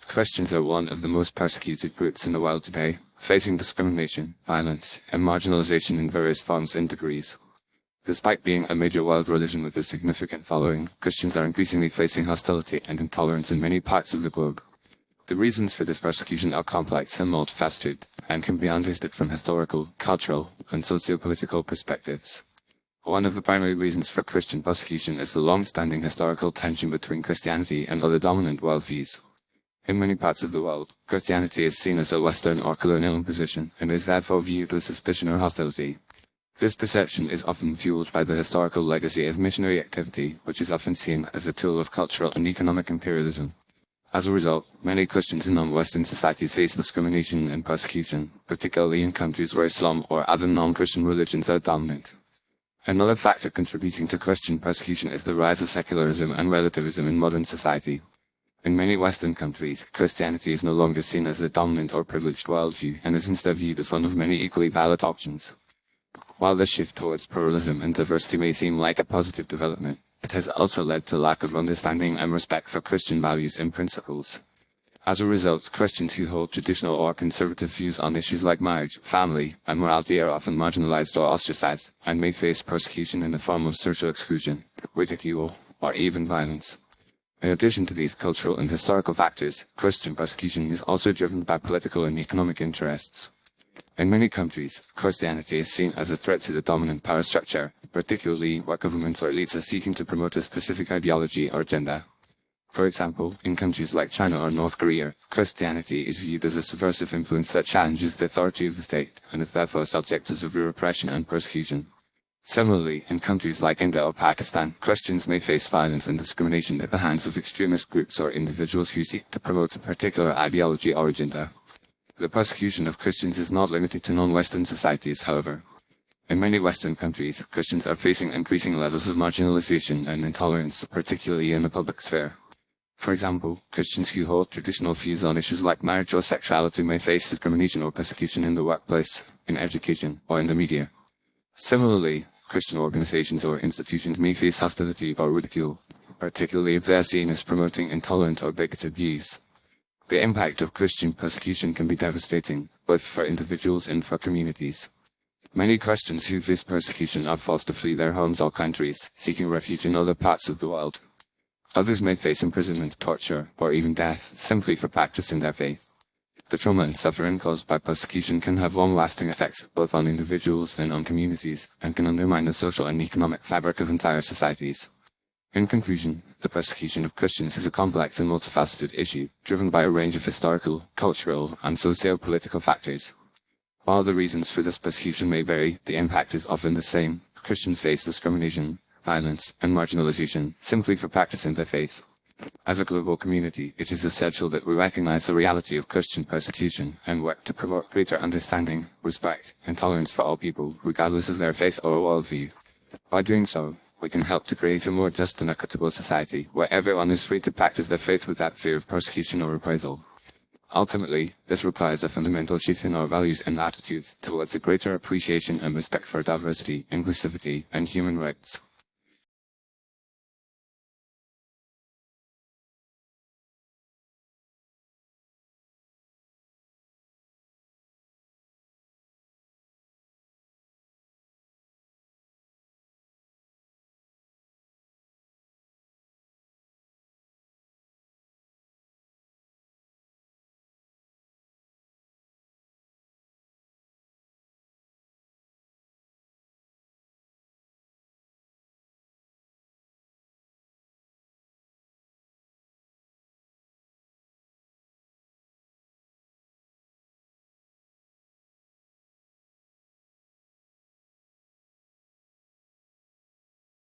Christians are one of the most persecuted groups in the world today, facing discrimination, violence, and marginalization in various forms and degrees. Despite being a major world religion with a significant following, Christians are increasingly facing hostility and intolerance in many parts of the globe. The reasons for this persecution are complex and multifaceted, and can be understood from historical, cultural, and socio-political perspectives. One of the primary reasons for Christian persecution is the long-standing historical tension between Christianity and other dominant worldviews. In many parts of the world, Christianity is seen as a Western or colonial imposition, and is therefore viewed with suspicion or hostility. This perception is often fueled by the historical legacy of missionary activity, which is often seen as a tool of cultural and economic imperialism. As a result, many Christians in non-Western societies face discrimination and persecution, particularly in countries where Islam or other non-Christian religions are dominant. Another factor contributing to Christian persecution is the rise of secularism and relativism in modern society. In many Western countries, Christianity is no longer seen as the dominant or privileged worldview, and is instead viewed as one of many equally valid options. While this shift towards pluralism and diversity may seem like a positive development, it has also led to lack of understanding and respect for Christian values and principles. As a result, Christians who hold traditional or conservative views on issues like marriage, family, and morality are often marginalized or ostracized, and may face persecution in the form of social exclusion, ridicule, or even violence. In addition to these cultural and historical factors, Christian persecution is also driven by political and economic interests. In many countries, Christianity is seen as a threat to the dominant power structure, particularly where governments or elites are seeking to promote a specific ideology or agenda. For example, in countries like China or North Korea, Christianity is viewed as a subversive influence that challenges the authority of the state, and is therefore subject to severe repression and persecution. Similarly, in countries like India or Pakistan, Christians may face violence and discrimination at the hands of extremist groups or individuals who seek to promote a particular ideology or agenda. The persecution of Christians is not limited to non-Western societies, however. In many Western countries, Christians are facing increasing levels of marginalization and intolerance, particularly in the public sphere. For example, Christians who hold traditional views on issues like marriage or sexuality may face discrimination or persecution in the workplace, in education, or in the media. Similarly, Christian organizations or institutions may face hostility or ridicule, particularly if they are seen as promoting intolerant or bigoted views. The impact of Christian persecution can be devastating, both for individuals and for communities. Many Christians who face persecution are forced to flee their homes or countries, seeking refuge in other parts of the world. Others may face imprisonment, torture, or even death simply for practicing their faith. The trauma and suffering caused by persecution can have long-lasting effects both on individuals and on communities, and can undermine the social and economic fabric of entire societies. In conclusion, the persecution of Christians is a complex and multifaceted issue, driven by a range of historical, cultural, and socio-political factors. While the reasons for this persecution may vary, the impact is often the same. Christians face discrimination, violence, and marginalization simply for practicing their faith. As a global community, it is essential that we recognize the reality of Christian persecution and work to promote greater understanding, respect, and tolerance for all people, regardless of their faith or worldview. By doing so, we can help to create a more just and equitable society where everyone is free to practice their faith without fear of persecution or reprisal. Ultimately, this requires a fundamental shift in our values and attitudes towards a greater appreciation and respect for diversity, inclusivity, and human rights.